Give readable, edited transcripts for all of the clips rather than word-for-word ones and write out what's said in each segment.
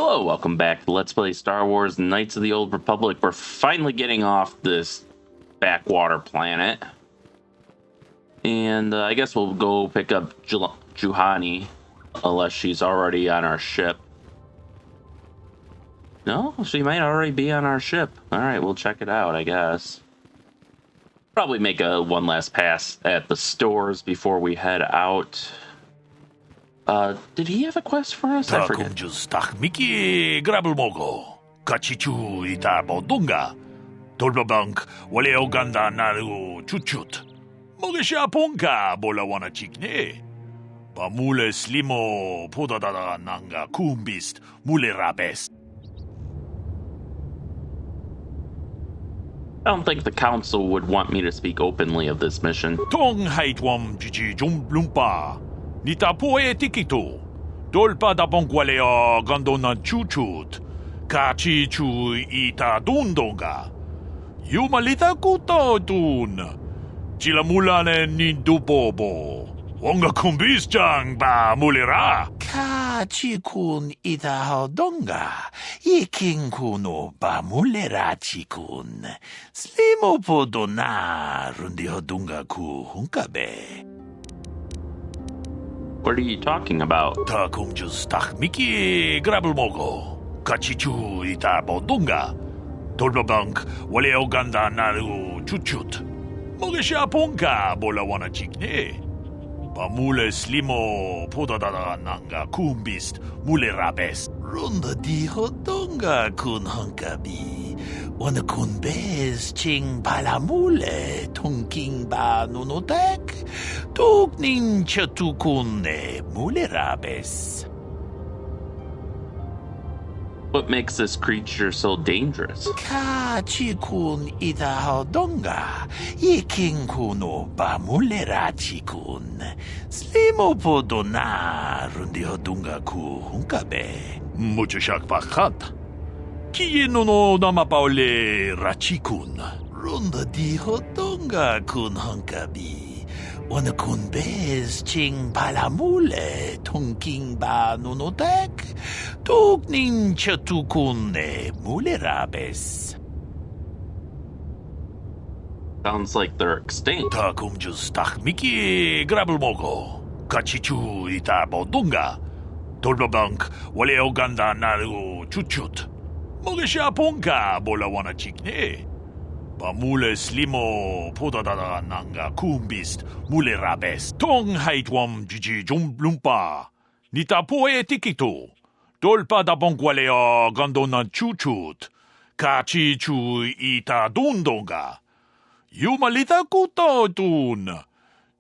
Hello, welcome back to Let's Play Star Wars Knights of the Old Republic. We're finally getting off this backwater planet. And I guess we'll go pick up Juhani, unless she's already on our ship. No, she might already be on our ship. Alright, we'll check it out, I guess. Probably make one last pass at the stores before we head out. Did he have a quest for us? I forget. Miki grab을 먹어 같이 주 이따 보던가 돌바방k 원래 오간다 나르고 추추트 먹으셔 본가 몰라와나 찍네 바물레 슬리모 보다다다 난가 쿰비스트 물레라베스. I don't think the council would want me to speak openly of this mission. 통하이트웜 지지 좀 lumpa 니타 포에 티키토 돌바다 봉과레어 간도나 추추트 같이 주 이타 돈동가 유말리타 꾸토둔 지라물라네 닌두보보 원가 쿰비스장 바 물레라 같이 군 이타 동가 이킹쿠노 바 물레라 지군 슬리모포도나 룬디호둥가 구 훈카베. What are you talking about? 다 공주스 딱 미키 그랍을 먹어 같이 주 이따 보던가 돌바방k 원래 오간다 나르고 추추트 먹으셔 본가 몰라와나 찍네 바물레 슬리모 보다다다 난가 쿰비스트 물레라베스 론다 디호동가 군 헝카비 오늘 군베스 칭 발라물레 통킹바 누노텍 뚝닌 셔투군네 물레라베스. What makes this creature so dangerous? 같이 군 이다하던가 이킹쿠노 바물레라 지군 슬리모포도나 룬디호둥가 구 훈카베 무주샥 바칸타 키예노노 나마파올레 라치군 론다 디호던가 군 헌카비 오늘 군베스 칭 발라물레 통킹바 누노텍 뚝닌 셔투군네 물레라베스. Sounds like they're extinct. 다 공주스 딱 미키 그랍을 먹어 같이 주 이따 보던가 돌바방k 원래 오간다 나르고 추추트 먹으셔 본가 몰라와나 찍네 바물레 슬리모 보다다다 난가 쿰비스트 물레라베스 통하이트웜 지지 좀 lumpa 니타 포에 티키토 돌바다 봉과레어 간도나 추추트 같이 주 이따 돈동가 유말리타 꾸토둔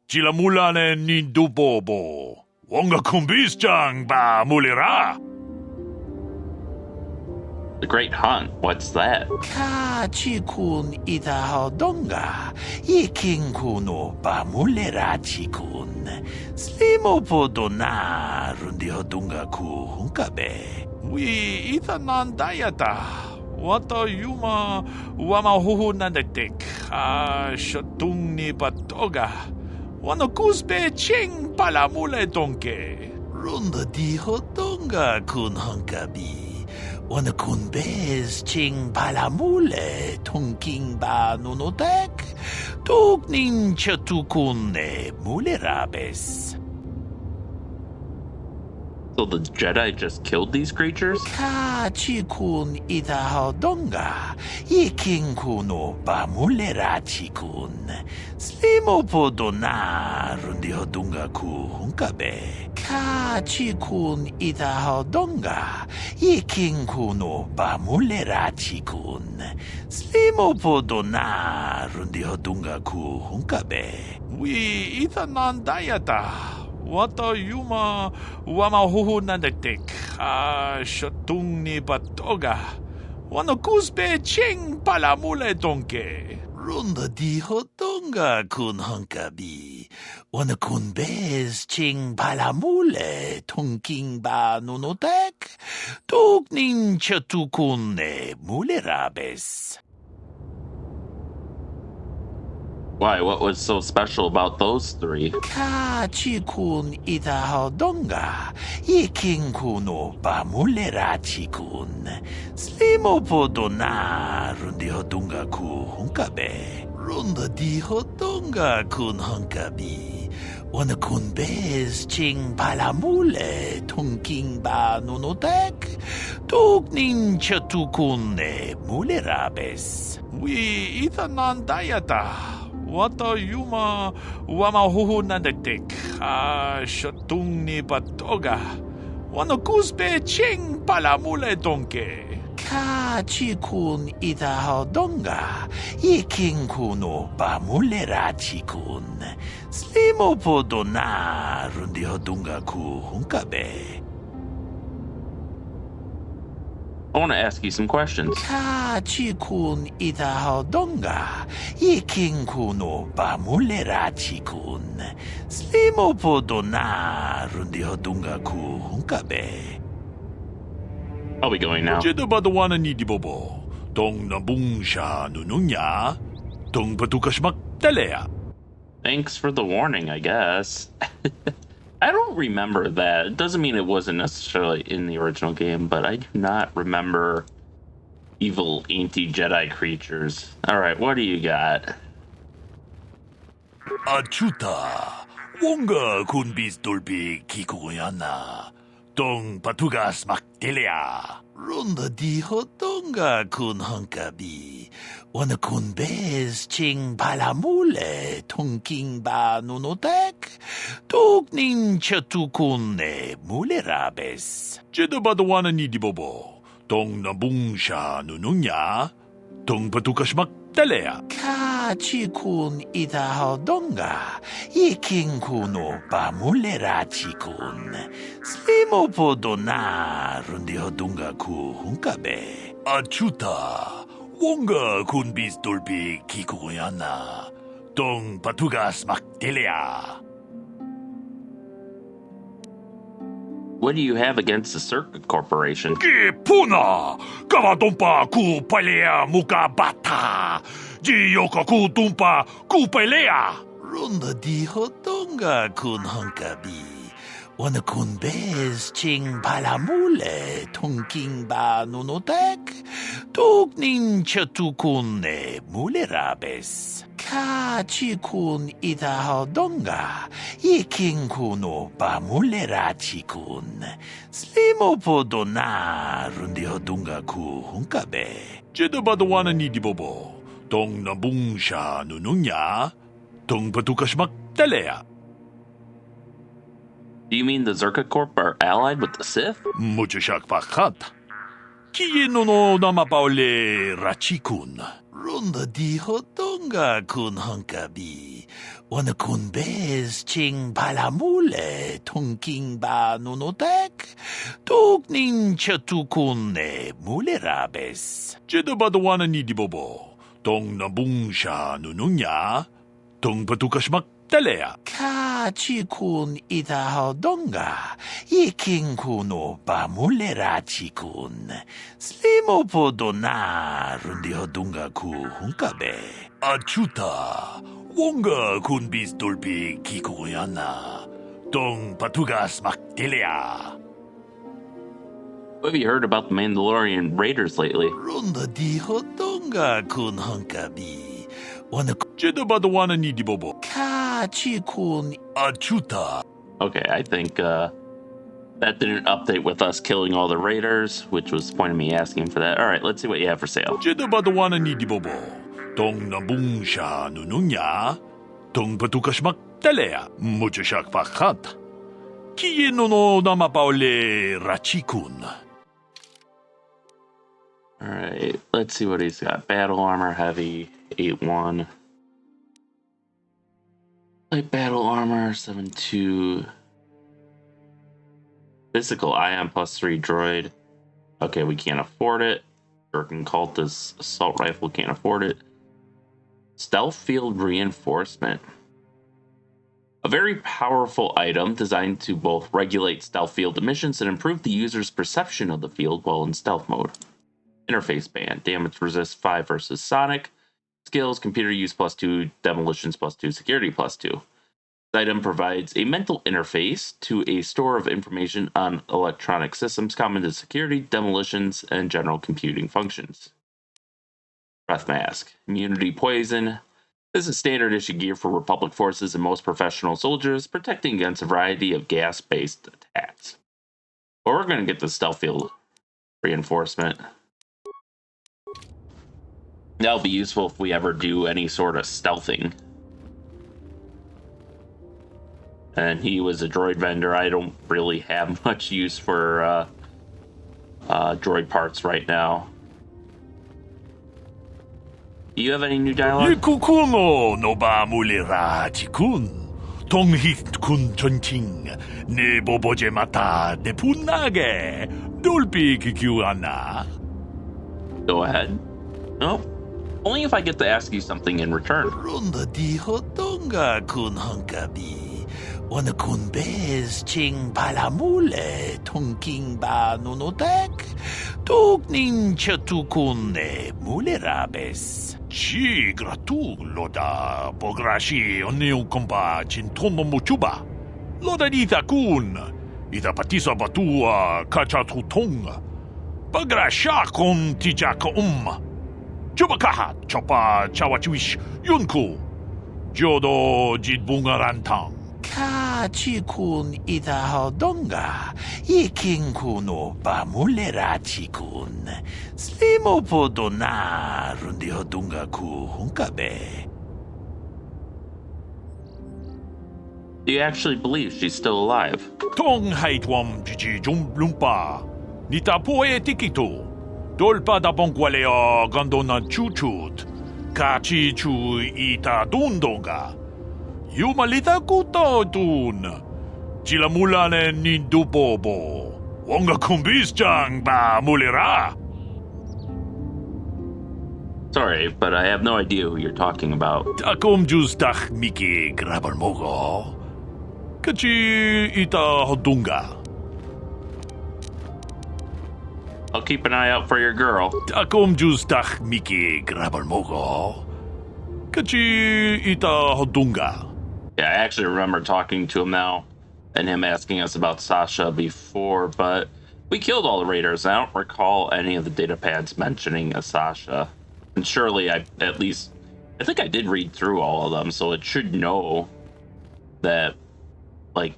지라물라네 닌두보보 원가 쿰비스장 바 물레라. The Great Hunt, what's that? 같이 군 이다하던가 이킹쿠노 바물레라 지군 슬리모포도나 룬디호둥가 구 훈카베 위 이타난다야다 와타 유마 와마 호호난데텍 아 셔퉁니 바토가 와노 쿠스베 칭 발라물레 동케 룬다 디호동가 군 헌카비 오늘 군베스 칭 발라물레 통킹바 누노텍 뚝닌 셔투군네 물레라베스. So the Jedi just killed these creatures? 같이 군 이다하던가 이킹쿠노 바물레라 지군 슬리모포도나 룬디호둥가 구 훈카베 같이 군 이다하던가 이킹쿠노 바물레라 지군 슬리모포도나 룬디호둥가 구 훈카베 위 이타난다야다 와타 유마 와마 호호난데텍 아 셔퉁니 바토가 와노 쿠스베 칭 발라물레 동케 론다 디호동가 군 헌카비 오늘 군베스 칭 발라물레 통킹바 누노텍 뚝닌 셔투군네 물레라베스. Why? What was so special about those three? Kachikun itahodonga, ikinkuno pamulera chikun, slimopodona rundihodunga ku hunkabe, runda dihodunga kun hunkabi, wanakun bez ching palamule, tunking ba nunotek, tuknin chatukune mulerabes. We itanandayata. Wata yuma wamahuhu nandagtik. Shatungni batoga. Wanakuspe ching palamule donke. Kachikun itahodonga. Ikinkuno pamulera chikun. Slimopodona rundihodunga ku hunkabe. I want to ask you some questions. Kachikun itahodonga, ikinkuno pamulera chikun, slimopodona rundihodunga ku hunkabe. I'll be going now. Jedabadawana ni dibobo, tong nabungsha nununya, tong patukashmak talea. Thanks for the warning, I guess. I don't remember that. It doesn't mean it wasn't necessarily in the original game, but I do not remember evil anti-Jedi creatures. Alright, what do you got? Achuta, wonga kun bistolpi kikuyana, tong patugas maktelea. Ronda diho tonga kun hunkabi, wana kun bez ching palamule, tongking ba nunotek, tuknin chatukune mulerabes. Jedabadawana ni dibobo, tong nabungsha nununya, tong patukas maktelea. Kachikun itahodonga, ikinkuno pamulera chikun, slimopodona rundihodunga ku hunkabe. Achuta, wonga kun bistolpi kikuyana, tong patugas maktelea. What do you have against the Circuit Corporation? Puna, kavatumpa ku palea muka bata, jiyoka ku tumpa ku palea. Ronda dihodonga kun hunkabi, wana kun bez ching palamule, tongking ba nunotek, tuknin chatukune mulerabes. Kachikun itahodonga, ikinkuno pamulera chikun, slimopodona rundihodunga ku hunkabe. Jedabadawana ni dibobo, tong nabungsha nununya, tong patukas maktalea. Do you mean the Zerka Corp are allied with the Sith? Muchashak pakat. Kieno no namapaule rachikun. Ronda dihodonga kun hunkabi, wana kun bez ching palamule, tongking ba nunotek, tuknin chatukune mulerabes. Jedabadawana ni dibobo, tong nabungsha nununya, tong patukas maktalea. Kachikun itahodonga, ikinkuno pamulera chikun, slimopodona rundihodunga ku hunkabe. Achuta, wonga kun bistolpi kikuyana, tong patugas maktelea. What have you heard about the Mandalorian Raiders lately? Ronda dihodonga kun hunkabi, wana jedabadawana ni dibobo. Kachikun achuta. Okay, I think that didn't update with us killing all the raiders, which was the point of me asking for that. Alright, let's see what you have for sale. Jedabadawana ni dibobo, tong nabungsha nununya, tong patukas maktalea, muchashak pakat. Kieno no namapaule rachikun. Alright, let's see what he's got. Battle armor, heavy, 8-1. Light battle armor, 7-2. Physical ion +3 droid. Okay, we can't afford it. Gurkhan Cultist assault rifle, can't afford it. Stealth field reinforcement. A very powerful item designed to both regulate stealth field emissions and improve the user's perception of the field while in stealth mode. Interface band. Damage resist 5 versus Sonic. Skills, computer use +2, demolitions +2, security +2. This item provides a mental interface to a store of information on electronic systems common to security, demolitions, and general computing functions. Breath mask. Immunity poison. This is standard issue gear for Republic forces and most professional soldiers, protecting against a variety of gas-based attacks. But we're going to get the stealth field reinforcement. That'll be useful if we ever do any sort of stealthing. And he was a droid vendor. I don't really have much use for droid parts right now. Do you have any new dialogue? Kukuno no ba mulira chikun. Tonghit kun chonching. Ne boboje mata de punage. Dolpi kikiwana. Go ahead. No. Only if I get to ask you something in return. Runda di hotonga kun honkabi. Wana kun bez ching palamule. Tonking ba nunotek. Tugnin chatukun ne mulerabes. Chi gratu loda bograshi oniu komba chintono muchuba. Loda dita kun. Ida patisa batua kachatutonga. Bagrasha kun tijaka Chubakaha chopa chawachuish yunku. Jodo jidbungarantang. Ka chikun ida hodonga. Ikinku ba mulera chikun. Slimo podona rundi hodunga ku hunkabe. Do you actually believe she's still alive? Tong haitwam jiji jumblumpa. Nita poe tikito. Dolpa da bonqualeo gondona chuchut. Kachi chu ita dundonga. Yumalita kuto dun. Chilamulane nindubobo. Wonga kumbis ba mulira. Sorry, but I have no idea who you're talking about. Takum justach miki grabalmogo. Kachi ita hodunga. I'll keep an eye out for your girl. Takum justach miki grabalmogo. Kachi ita hodunga. Yeah, I actually remember talking to him now and him asking us about Sasha before, but we killed all the raiders. I don't recall any of the data pads mentioning a Sasha. And surely I think I did read through all of them, so it should know that, like,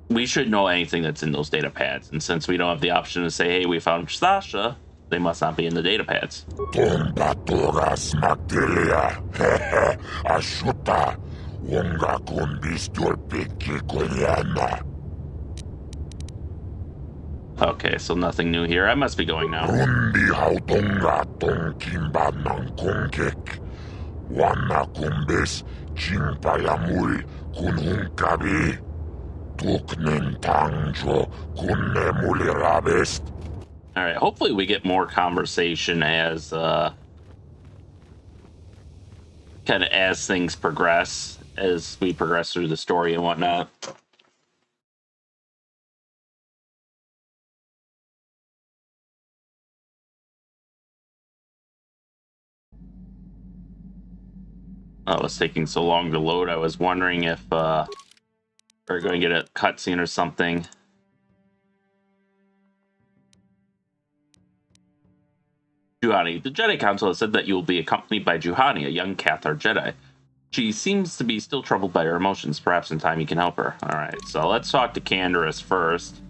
we should know anything that's in those data pads. And since we don't have the option to say, hey, we found Sasha, they must not be in the data pads. Okay, so nothing new here. I must be going now. Alright, hopefully we get more conversation as kind of as things progress, as we progress through the story and whatnot. Oh, it was taking so long to load. I was wondering if we're going to get a cutscene or something. Juhani. The Jedi Council has said that you will be accompanied by Juhani, a young Cathar Jedi. She seems to be still troubled by her emotions. Perhaps in time you can help her. Alright, so let's talk to Canderous first.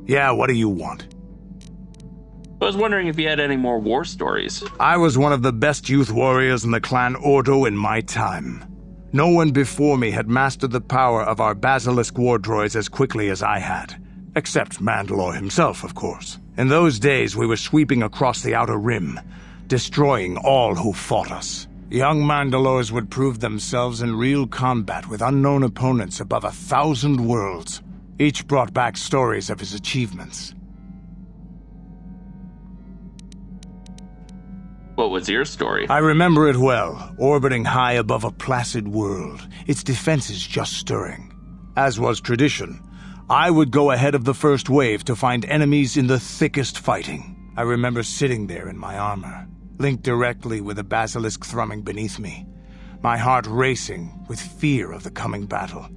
Yeah, what do you want? I was wondering if you had any more war stories. I was one of the best youth warriors in the clan Ordo in my time. No one before me had mastered the power of our basilisk war droids as quickly as I had. Except Mandalore himself, of course. In those days, we were sweeping across the Outer Rim, destroying all who fought us. Young Mandalores would prove themselves in real combat with unknown opponents above 1,000 worlds. Each brought back stories of his achievements. What was your story? I remember it well, orbiting high above a placid world, its defenses just stirring. As was tradition, I would go ahead of the first wave to find enemies in the thickest fighting. I remember sitting there in my armor, linked directly with the basilisk thrumming beneath me, my heart racing with fear of the coming battle.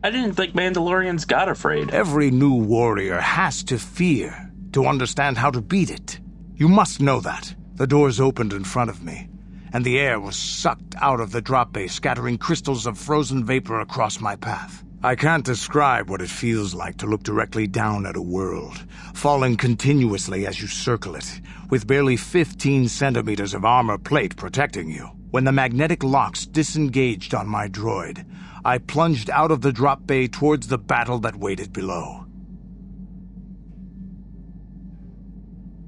I didn't think Mandalorians got afraid. Every new warrior has to fear to understand how to beat it. You must know that. The doors opened in front of me, and the air was sucked out of the drop bay, scattering crystals of frozen vapor across my path. I can't describe what it feels like to look directly down at a world, falling continuously as you circle it, with barely 15 centimeters of armor plate protecting you. When the magnetic locks disengaged on my droid, I plunged out of the drop bay towards the battle that waited below.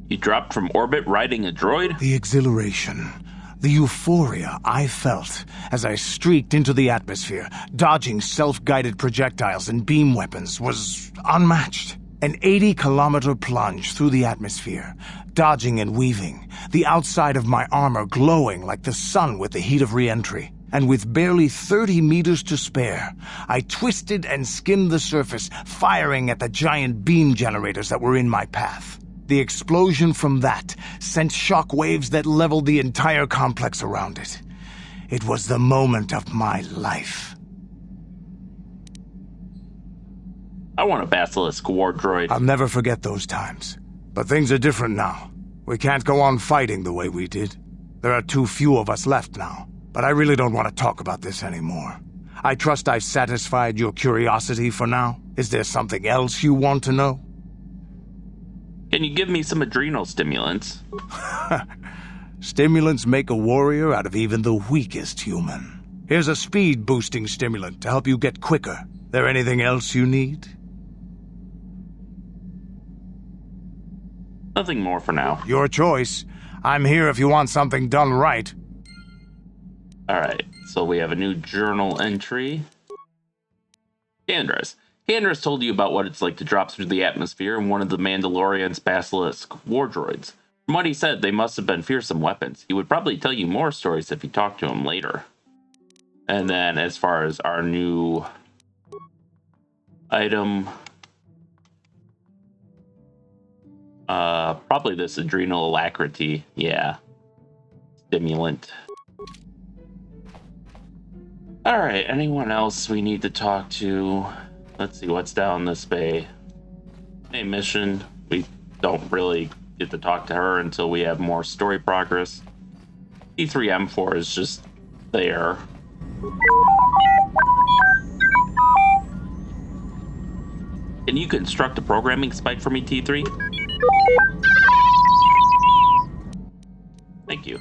You dropped from orbit riding a droid? The exhilaration, the euphoria I felt as I streaked into the atmosphere, dodging self-guided projectiles and beam weapons, was unmatched. An 80-kilometer plunge through the atmosphere, dodging and weaving, the outside of my armor glowing like the sun with the heat of re-entry. And with barely 30 meters to spare, I twisted and skimmed the surface, firing at the giant beam generators that were in my path. The explosion from that sent shock waves that leveled the entire complex around it. It was the moment of my life. I want a Basilisk war droid. I'll never forget those times. But things are different now. We can't go on fighting the way we did. There are too few of us left now. But I really don't want to talk about this anymore. I trust I've satisfied your curiosity for now. Is there something else you want to know? Can you give me some adrenal stimulants? Stimulants make a warrior out of even the weakest human. Here's a speed-boosting stimulant to help you get quicker. There anything else you need? Nothing more for now. Your choice. I'm here if you want something done right. Alright, so we have a new journal entry. Candras. Candras told you about what it's like to drop through the atmosphere in one of the Mandalorian's Basilisk war droids. From what he said, they must have been fearsome weapons. He would probably tell you more stories if you talked to him later. And then as far as our new item, probably this adrenal alacrity. Yeah. Stimulant. Alright, anyone else we need to talk to? Let's see what's down this bay. Hey, mission. We don't really get to talk to her until we have more story progress. T3M4 is just there. Can you construct a programming spike for me, T3? Thank you.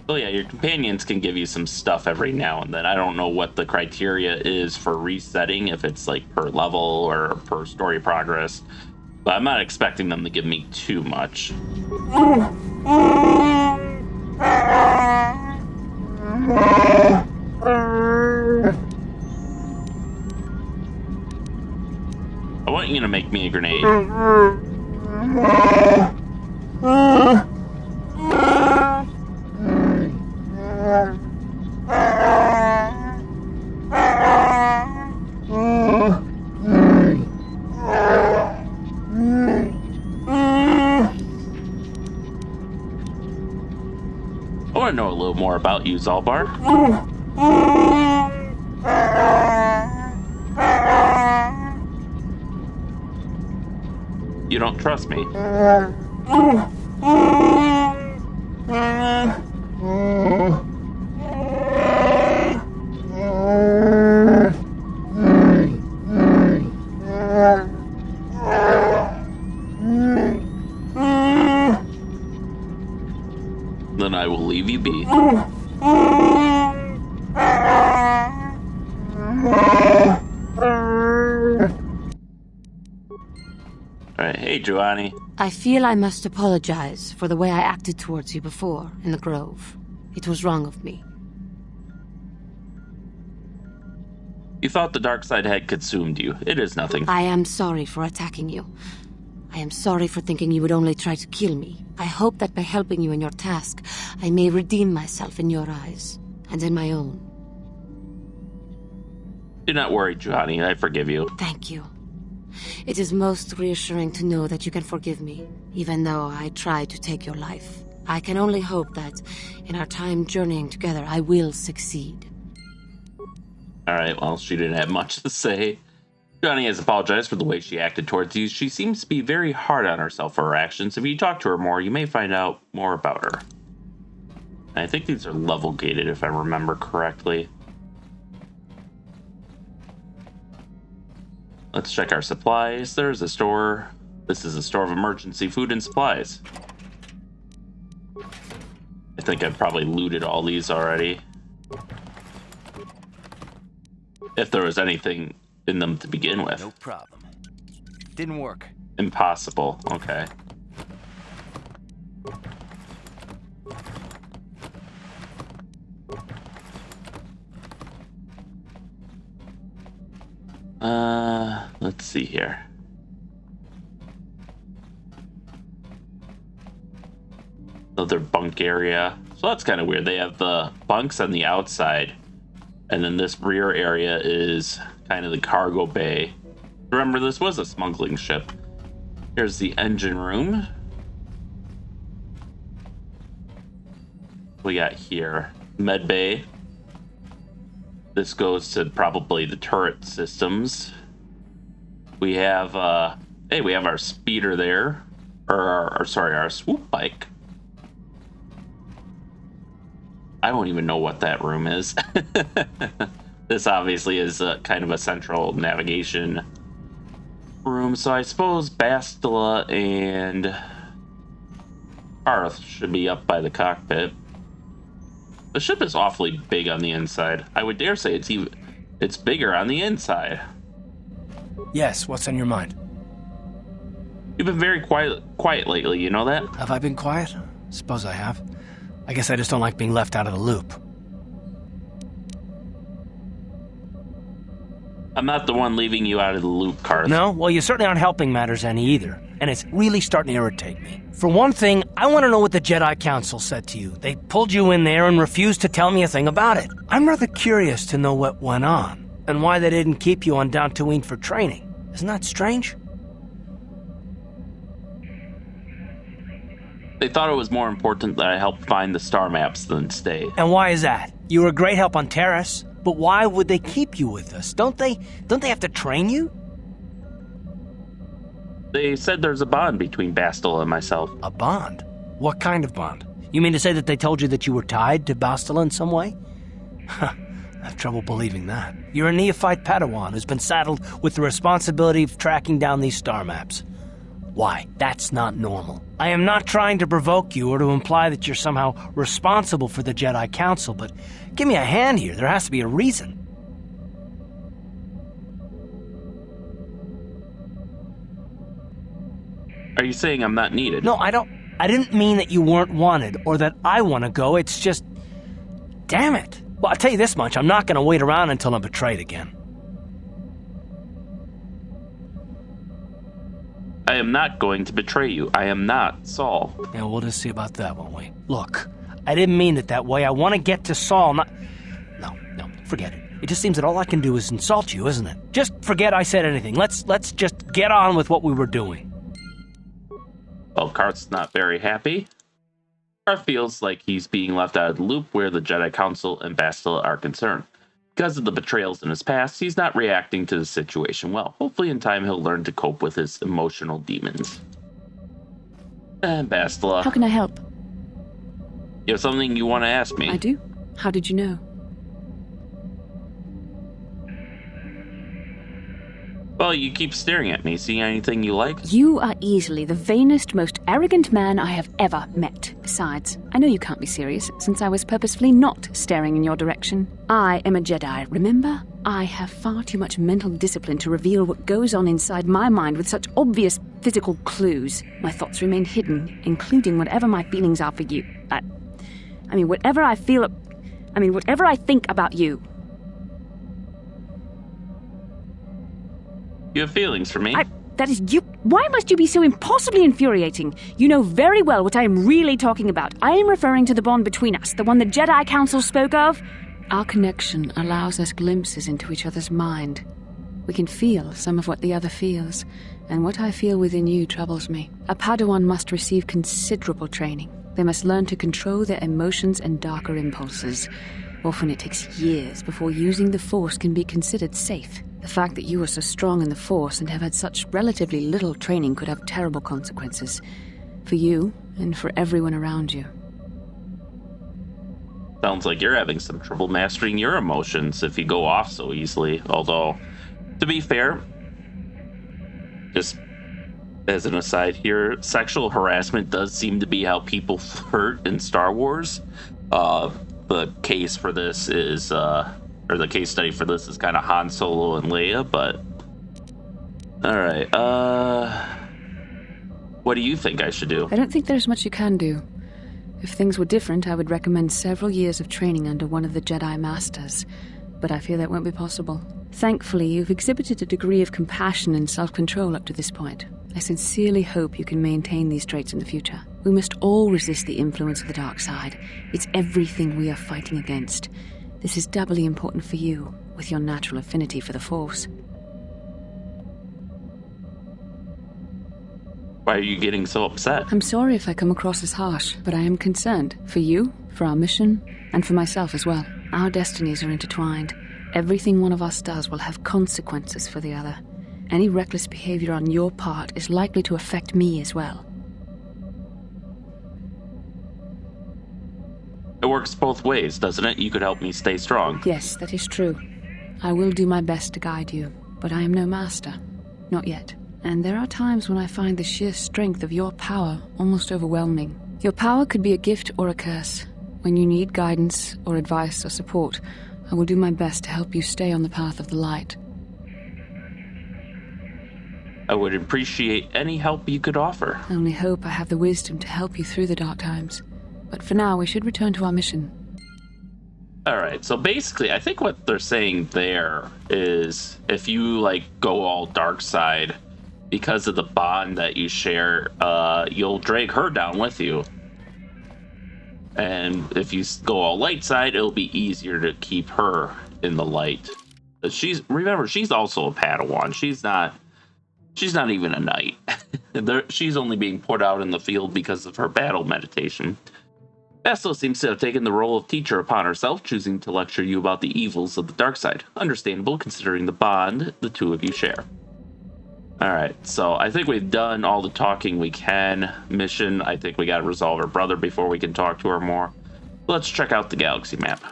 So yeah, your companions can give you some stuff every now and then. I don't know what the criteria is for resetting, if it's like per level or per story progress, but I'm not expecting them to give me too much. I want you to make me a grenade. I want to know a little more about you, Zalbar. You don't trust me. Then I will leave you be. Alright, hey Giovanni. I feel I must apologize for the way I acted towards you before, in the Grove. It was wrong of me. You thought the dark side had consumed you. It is nothing. I am sorry for attacking you. I am sorry for thinking you would only try to kill me. I hope that by helping you in your task, I may redeem myself in your eyes, and in my own. Do not worry, Giovanni. I forgive you. Thank you. It is most reassuring to know that you can forgive me, even though I tried to take your life. I can only hope that, in our time journeying together, I will succeed. Alright, well, she didn't have much to say. Johnny has apologized for the way she acted towards you. She seems to be very hard on herself for her actions. If you talk to her more, you may find out more about her. And I think these are level gated, if I remember correctly. Let's check our supplies. There's a store. This is a store of emergency food and supplies. I think I've probably looted all these already. If there was anything in them to begin with. No problem. Didn't work. Impossible. Okay. Let's see here. Another bunk area. So that's kind of weird. They have the bunks on the outside, and then this rear area is kind of the cargo bay. Remember, this was a smuggling ship. Here's the engine room. We got here med bay. This goes to probably the turret systems. We have hey, we have our speeder there, or our swoop bike. I don't even know what that room is. This obviously is kind of a central navigation room, so I suppose Bastila and Arth should be up by the cockpit. The ship is awfully big on the inside. I would dare say it's bigger on the inside. Yes, what's on your mind? You've been very quiet lately, you know that? Have I been quiet? Suppose I have. I guess I just don't like being left out of the loop. I'm not the one leaving you out of the loop, Karth. No? Well, you certainly aren't helping matters any either. And it's really starting to irritate me. For one thing, I want to know what the Jedi Council said to you. They pulled you in there and refused to tell me a thing about it. I'm rather curious to know what went on, and why they didn't keep you on Dantoonie for training. Isn't that strange? They thought it was more important that I help find the star maps than stay. And why is that? You were a great help on Terrace, but why would they keep you with us? Don't they have to train you? They said there's a bond between Bastila and myself. A bond? What kind of bond? You mean to say that they told you that you were tied to Bastila in some way? I have trouble believing that. You're a neophyte Padawan who's been saddled with the responsibility of tracking down these star maps. Why? That's not normal. I am not trying to provoke you or to imply that you're somehow responsible for the Jedi Council, but give me a hand here. There has to be a reason. Are you saying I'm not needed? No, I didn't mean that you weren't wanted or that I want to go. It's just... Damn it. Well, I'll tell you this much. I'm not going to wait around until I'm betrayed again. I am not going to betray you. I am not Saul. Yeah, we'll just see about that, won't we? Look, I didn't mean it that way. I want to get to Saul, not... No, forget it. It just seems that all I can do is insult you, isn't it? Just forget I said anything. Let's just get on with what we were doing. Well, Karth's not very happy. Karth feels like he's being left out of the loop where the Jedi Council and Bastila are concerned. Because of the betrayals in his past, he's not reacting to the situation well. Hopefully in time he'll learn to cope with his emotional demons. And Bastila. How can I help? You have something you want to ask me? I do. How did you know? Well, you keep staring at me. See anything you like? You are easily the vainest, most arrogant man I have ever met. Besides, I know you can't be serious, since I was purposefully not staring in your direction. I am a Jedi, remember? I have far too much mental discipline to reveal what goes on inside my mind with such obvious physical clues. My thoughts remain hidden, including whatever my feelings are for you. Whatever I think about you. You have feelings for me? That is you. Why must you be so impossibly infuriating? You know very well what I am really talking about. I am referring to the bond between us, the one the Jedi Council spoke of. Our connection allows us glimpses into each other's mind. We can feel some of what the other feels, and what I feel within you troubles me. A Padawan must receive considerable training. They must learn to control their emotions and darker impulses. Often it takes years before using the Force can be considered safe. The fact that you are so strong in the Force and have had such relatively little training could have terrible consequences. For you, and for everyone around you. Sounds like you're having some trouble mastering your emotions if you go off so easily. Although, to be fair, just as an aside here, sexual harassment does seem to be how people flirt in Star Wars. The case for this is, or the case study for this is kind of Han Solo and Leia, but... Alright, what do you think I should do? I don't think there's much you can do. If things were different, I would recommend several years of training under one of the Jedi Masters, but I fear that won't be possible. Thankfully, you've exhibited a degree of compassion and self-control up to this point. I sincerely hope you can maintain these traits in the future. We must all resist the influence of the dark side. It's everything we are fighting against. This is doubly important for you, with your natural affinity for the Force. Why are you getting so upset? I'm sorry if I come across as harsh, but I am concerned. For you, for our mission, and for myself as well. Our destinies are intertwined. Everything one of us does will have consequences for the other. Any reckless behavior on your part is likely to affect me as well. It works both ways, doesn't it? You could help me stay strong. Yes, that is true. I will do my best to guide you, but I am no master. Not yet. And there are times when I find the sheer strength of your power almost overwhelming. Your power could be a gift or a curse. When you need guidance or advice or support, I will do my best to help you stay on the path of the light. I would appreciate any help you could offer. I only hope I have the wisdom to help you through the dark times. But for now, we should return to our mission. Alright, so basically, I think what they're saying there is if you, go all dark side, because of the bond that you share, you'll drag her down with you. And if you go all light side, it'll be easier to keep her in the light. But she's also a Padawan. She's not even a knight. She's only being put out in the field because of her battle meditation. Bastila seems to have taken the role of teacher upon herself, choosing to lecture you about the evils of the dark side. Understandable, considering the bond the two of you share. Alright, so I think we've done all the talking we can. Mission, I think we gotta resolve her brother before we can talk to her more. Let's check out the galaxy map.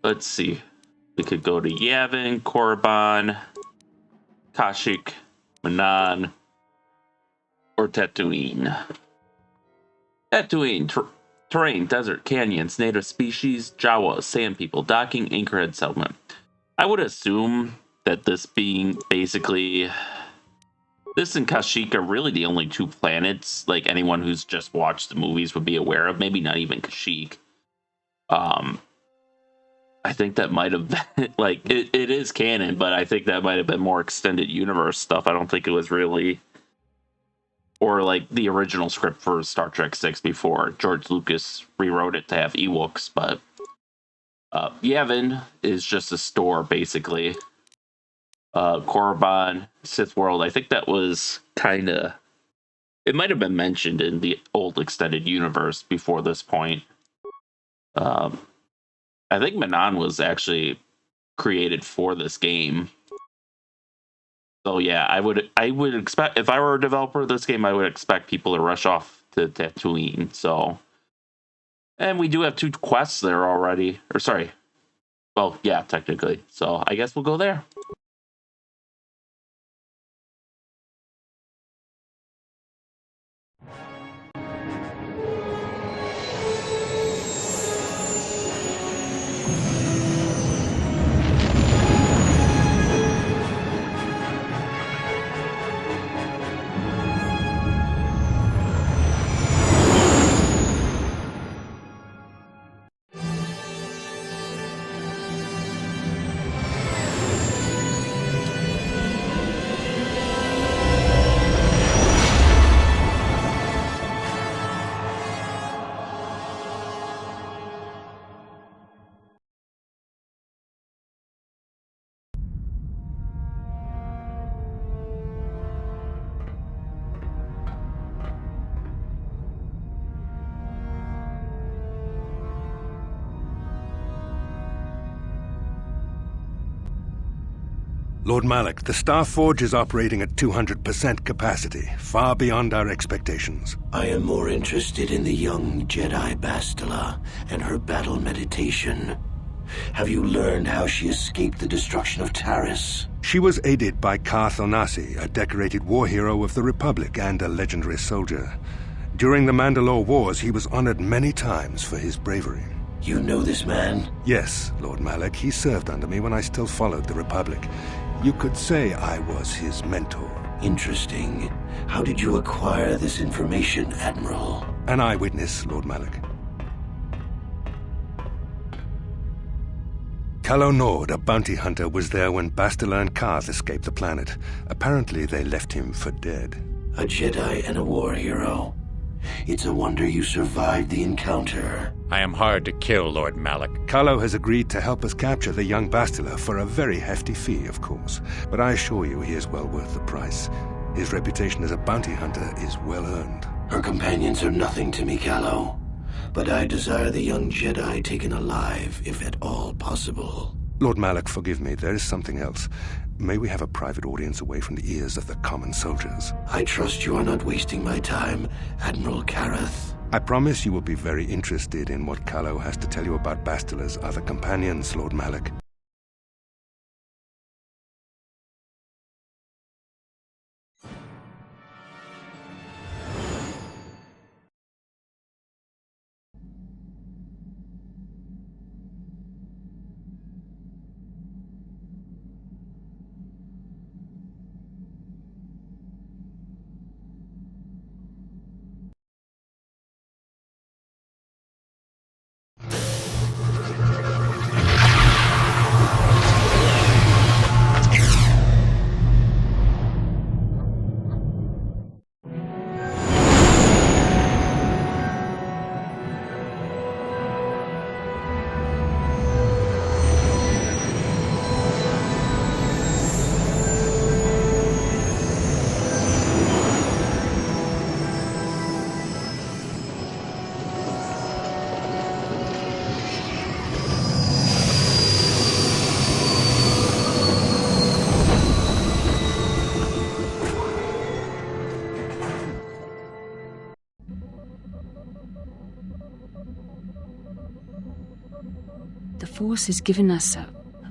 Let's see. We could go to Yavin, Korriban, Kashyyyk, Manaan, or Tatooine. Tatooine, terrain, desert, canyons, native species, Jawa, sand people, docking, anchorhead settlement. I would assume that this being basically... This and Kashyyyk are really the only two planets, anyone who's just watched the movies would be aware of. Maybe not even Kashyyyk. I think that might have been, it is canon, but I think that might have been more extended universe stuff. I don't think it was really... Or, the original script for Star Trek 6 before George Lucas rewrote it to have Ewoks, but... Yavin is just a store, basically. Korriban, Sith World, I think that was kind of... It might have been mentioned in the old extended universe before this point. I think Manaan was actually created for this game. So yeah, I would expect, if I were a developer of this game, I would expect people to rush off to Tatooine, so... And we do have 2 quests there already. Or sorry. Well, yeah, technically. So I guess we'll go there. Lord Malik, the Star Forge is operating at 200% capacity, far beyond our expectations. I am more interested in the young Jedi Bastila and her battle meditation. Have you learned how she escaped the destruction of Taris? She was aided by Karth Onasi, a decorated war hero of the Republic and a legendary soldier. During the Mandalore Wars, he was honored many times for his bravery. You know this man? Yes, Lord Malik. He served under me when I still followed the Republic. You could say I was his mentor. Interesting. How did you acquire this information, Admiral? An eyewitness, Lord Malik. Calo Nord, a bounty hunter, was there when Bastila and Karth escaped the planet. Apparently, they left him for dead. A Jedi and a war hero. It's a wonder you survived the encounter. I am hard to kill, Lord Malik. Calo has agreed to help us capture the young Bastila for a very hefty fee, of course. But I assure you he is well worth the price. His reputation as a bounty hunter is well earned. Her companions are nothing to me, Calo. But I desire the young Jedi taken alive, if at all possible. Lord Malik, forgive me, there is something else. May we have a private audience away from the ears of the common soldiers? I trust you are not wasting my time, Admiral Kareth. I promise you will be very interested in what Calo has to tell you about Bastila's other companions, Lord Malik. The Force has given us a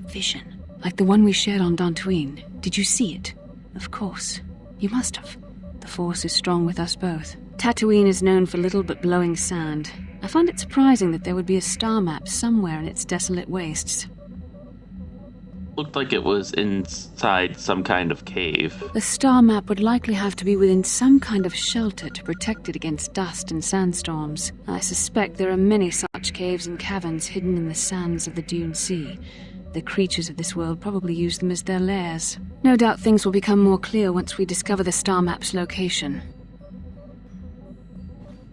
vision, like the one we shared on Dantoonie. Did you see it? Of course. You must have. The Force is strong with us both. Tatooine is known for little but blowing sand. I find it surprising that there would be a star map somewhere in its desolate wastes. Looked like it was inside some kind of cave. The star map would likely have to be within some kind of shelter to protect it against dust and sandstorms. I suspect there are many such caves and caverns hidden in the sands of the Dune Sea. The creatures of this world probably use them as their lairs. No doubt things will become more clear once we discover the star map's location.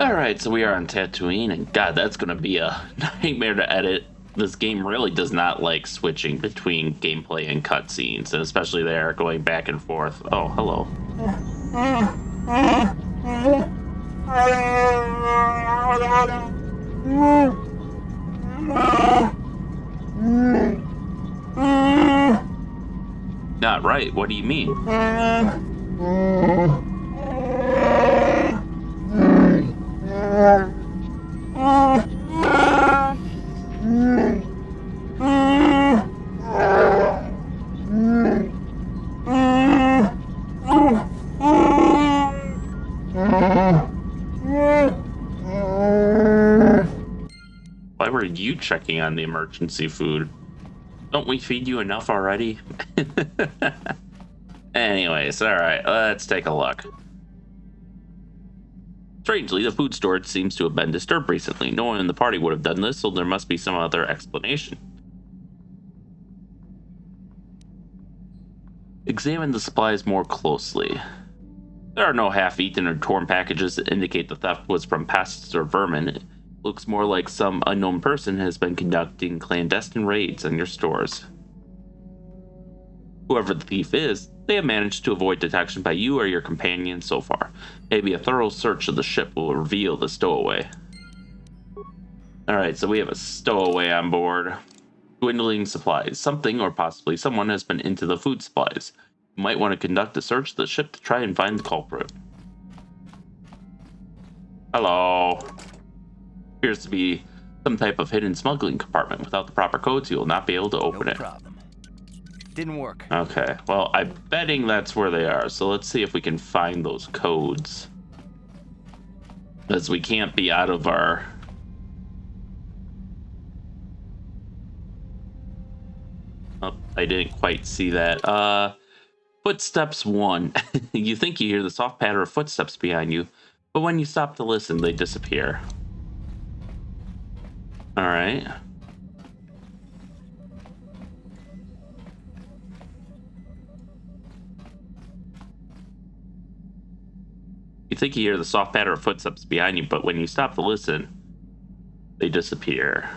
Alright, so we are on Tatooine, and god, that's gonna be a nightmare to edit. This game really does not like switching between gameplay and cutscenes, and especially there, going back and forth. Oh, hello. Not right, what do you mean? Why were you checking on the emergency food? Don't we feed you enough already? Anyways, alright, let's take a look. Strangely, the food storage seems to have been disturbed recently. No one in the party would have done this, so there must be some other explanation. Examine the supplies more closely. There are no half-eaten or torn packages that indicate the theft was from pests or vermin. It looks more like some unknown person has been conducting clandestine raids on your stores. Whoever the thief is, they have managed to avoid detection by you or your companions so far. Maybe a thorough search of the ship will reveal the stowaway. Alright, so we have a stowaway on board. Dwindling supplies. Something, or possibly someone, has been into the food supplies. You might want to conduct a search of the ship to try and find the culprit. Hello. Appears to be some type of hidden smuggling compartment. Without the proper codes, you will not be able to open it. No problem. Didn't work. Okay, well, I'm betting that's where they are. So let's see if we can find those codes. Because we can't be out of our... Oh, I didn't quite see that. Footsteps 1. You think you hear the soft patter of footsteps behind you, but when you stop to listen, they disappear. Alright. You think you hear the soft patter of footsteps behind you, but when you stop to listen, they disappear.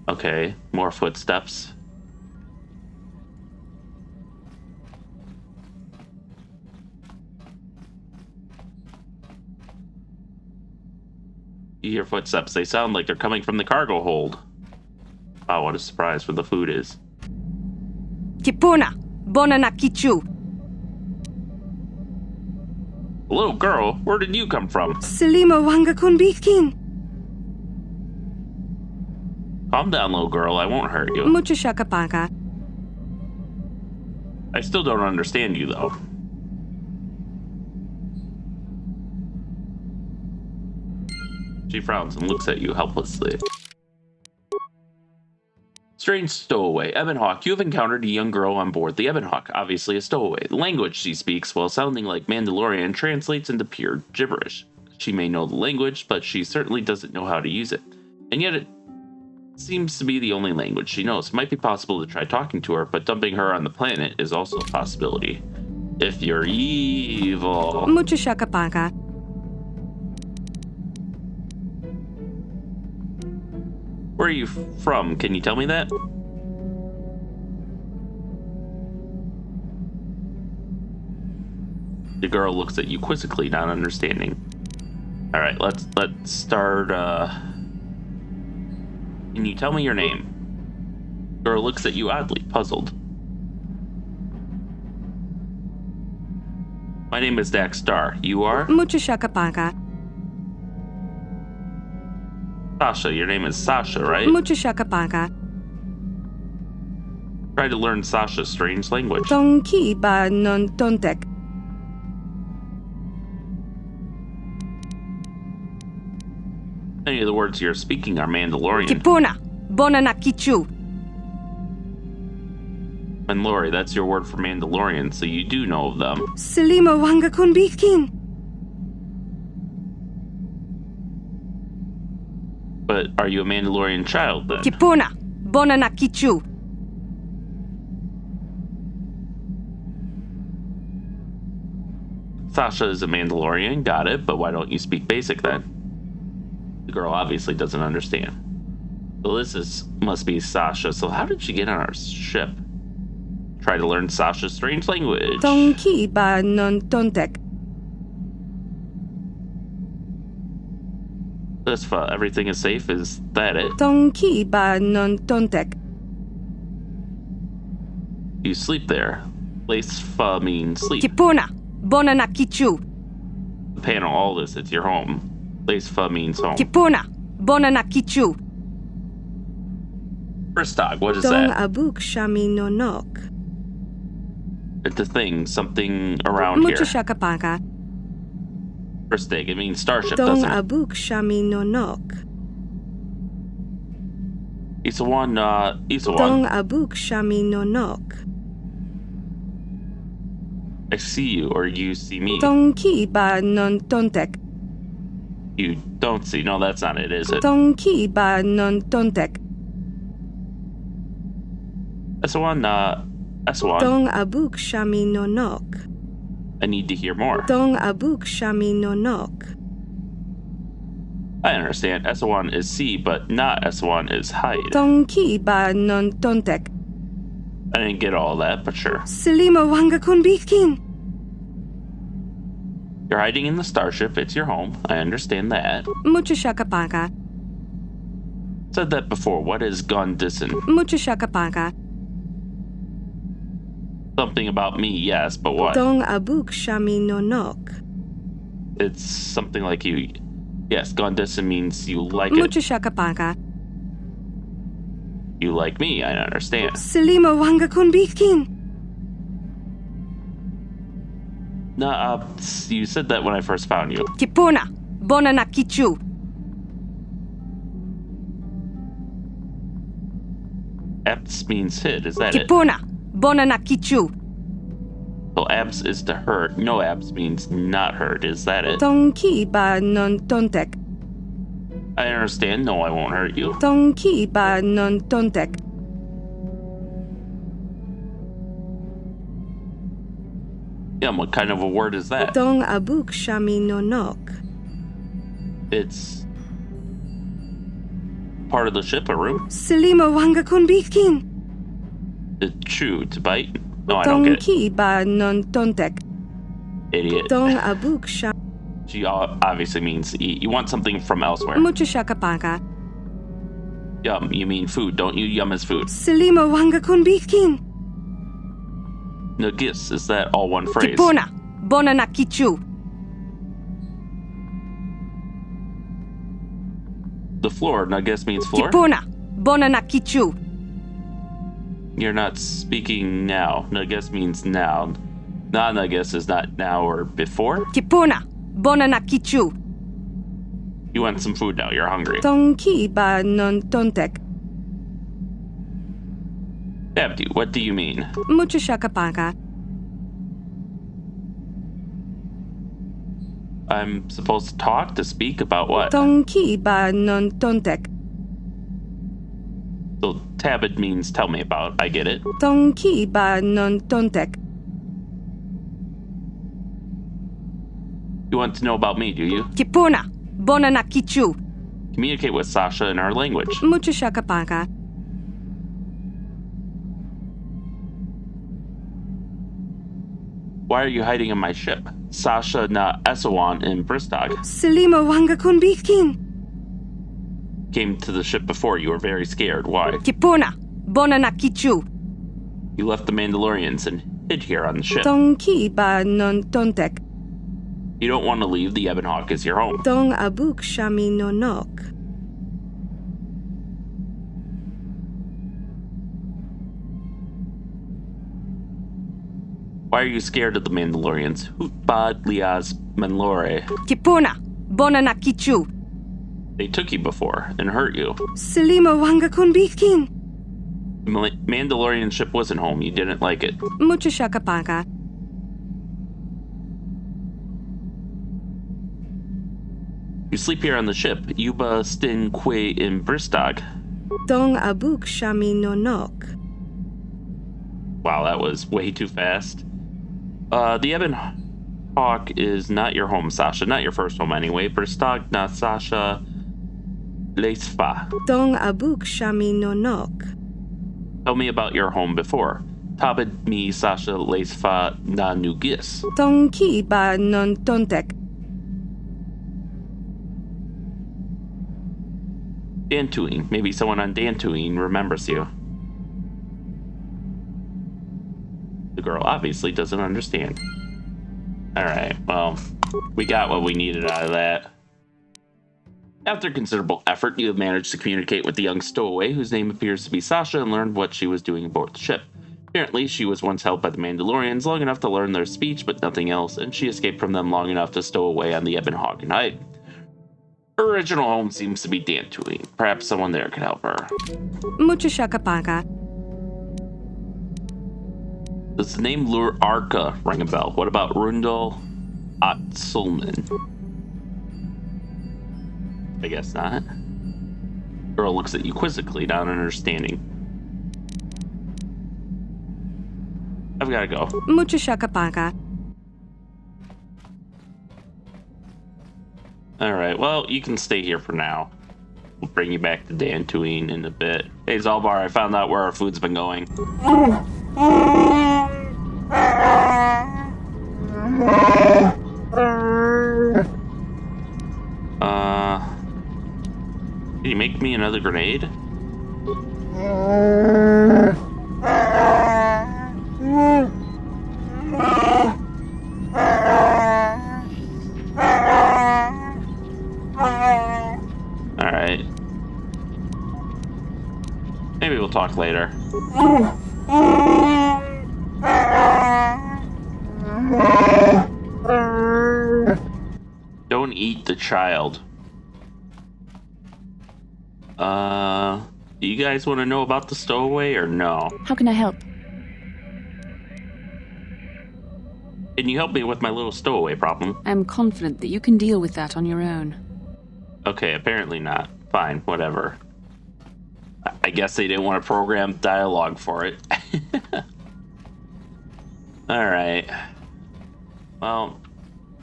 Okay, more footsteps. You hear footsteps. They sound like they're coming from the cargo hold. Oh, what a surprise where the food is. Kipuna, Bonana Kichu. Little girl, where did you come from? Selima Wanga Kunbikin. Calm down, little girl. I won't hurt you. Muchashakapaka. I still don't understand you, though. She frowns and looks at you helplessly. Strange stowaway. Ebonhawk, you have encountered a young girl on board the Ebonhawk, obviously a stowaway. The language she speaks, while sounding like Mandalorian, translates into pure gibberish. She may know the language, but she certainly doesn't know how to use it. And yet it seems to be the only language she knows. It might be possible to try talking to her, but dumping her on the planet is also a possibility. If you're evil. Muchashakapaka. Where are you from? Can you tell me that? The girl looks at you quizzically, not understanding. Alright, let's start, Can you tell me your name? Girl looks at you oddly, puzzled. My name is Dax Star. You are? Muchashakapaka. Sasha. Your name is Sasha, right? Muchashakapaka. Try to learn Sasha's strange language. Tonki ba non tontek. Many of the words you're speaking are Mandalorian. Kipuna, Bonana Kichu. And Lori, that's your word for Mandalorian, so you do know of them. Selima Wanga Kunbikin. But are you a Mandalorian child then? Kipuna, Bonana Kichu. Sasha is a Mandalorian, got it, but why don't you speak basic then? The girl obviously doesn't understand. So must be Sasha, so how did she get on our ship? Try to learn Sasha's strange language. Tonki ba non tontek. Lisfa, everything is safe, is that it? Tonki ba non tontek. You sleep there. Lisfa means sleep. Kipuna, Bonana Kichu. The panel, all this, it's your home. Lisfa means home. Kipuna, Bonana Kichu. Bristog, what is Dong that? abuk shami no nok. It's a thing, something around here. Muchashakapaka. Bristig, it means starship, Dong doesn't it? abuk shami no nok. Isawan. Dong abuk shami no nok. I see you, or you see me. Tonki ba non tontek. You don't see. No, that's not it, is it? Tonki ba non tontek. Isawan. Dong abuk shami no nok. I need to hear more. Dong abuk shami no nok. I understand. S1 is C, but not S1 is hide. Tonki ba non tontek. I didn't get all that, but sure. Selima Wanga Kunbikin. You're hiding in the starship. It's your home. I understand that. Mucha shakapaka. Said that before. What is Gondisan? Mucha shakapaka. Something about me, yes, but what? Dong abuk shami no nok. It's something like you. Yes, Gondisan means you like Mucha it. shakapaka. You like me, I understand. Selima wanga kunbikin. No, you said that when I first found you. Kipuna. Bona na kichu. Abs means hit, is that it? Kipuna. Bona na kichu. So abs is to hurt. No abs means not hurt, is that it? Tong ki ba non tontek. I understand. No, I won't hurt you. Tong ki ba non tontek. Yeah, what kind of a word is that? Dong abuk shami no nok. It's part of the ship, a room. Selima wanga kunbikin. To chew, to bite. No, I don't get Tong it. ki ba non tontek. Idiot. Dong abuk shami. She obviously means eat. You want something from elsewhere. Mucha shakapaka. Yum, you mean food. Don't you yum as food. Selima wanga kunbikin. Nagis, is that all one phrase? Kipuna. Bona na kichu. The floor, nagis means floor? Kipuna. Bona na kichu. You're not speaking now. Nagis means now. Na nagis is not now or before. Kipuna. Bona na kichu. You want some food now. You're hungry. Tong ki ba non tontek. Abdi, what do you mean? Mucha shakapaka. I'm supposed to talk, to speak about what? Tong ki ba non tontek. So tabid means tell me about. I get it. Tong ki ba non tontek. You want to know about me, do you? Kipuna. Bona na kichu. Communicate with Sasha in her language. Mucha shakapaka. Why are you hiding in my ship? Sasha na Esawan in Bristog. Selima wanga kunbikin. Came to the ship before. You were very scared. Why? Kipuna. Bona na kichu. You left the Mandalorians and hid here on the ship. Tong ki ba non tontek. You don't want to leave. The Ebon Hawk is your home. Dong abuk shami no nok. Why are you scared of the Mandalorians? Hutbad liaz Manlore. Kipuna. Bona na kichu. They took you before and hurt you. Selima wanga kunbikin. The Mandalorian ship wasn't home. You didn't like it. Mucha shakapaka. You sleep here on the ship. Yuba Stin Quay in Bristog. Dong abuk shami no nok. Wow, that was way too fast. The Ebon Hawk is not your home, Sasha. Not your first home anyway. Bristog na Sasha Leisfa. Dong abuk shami no nok. Tell me about your home before. Tabid mi Sasha Leisfa na Nugis. Tong ki ba non tontek. Dantoonie. Maybe someone on Dantoonie remembers you. The girl obviously doesn't understand. Alright, well, we got what we needed out of that. After considerable effort, you have managed to communicate with the young stowaway, whose name appears to be Sasha, and learned what she was doing aboard the ship. Apparently, she was once held by the Mandalorians long enough to learn their speech, but nothing else, and she escaped from them long enough to stow away on the Ebon Hawk and hide. Her original home seems to be Dantoonie. Perhaps someone there could help her. Mucha shakapaka. Does the name Lure Arca ring a bell? What about Rundle Otsulman? I guess not. Girl looks at you quizzically, not understanding. I've gotta go. Mucha shakapaka. Alright, well, you can stay here for now. We'll bring you back to Dantooine in a bit. Hey, Zalbar, I found out where our food's been going. another grenade? Alright. Maybe we'll talk later. Don't eat the child. Do you guys want to know about the stowaway or no? How can I help? Can you help me with my little stowaway problem? I'm confident that you can deal with that on your own. Okay, apparently not. Fine, whatever. I guess they didn't want to program dialogue for it. Alright. Well,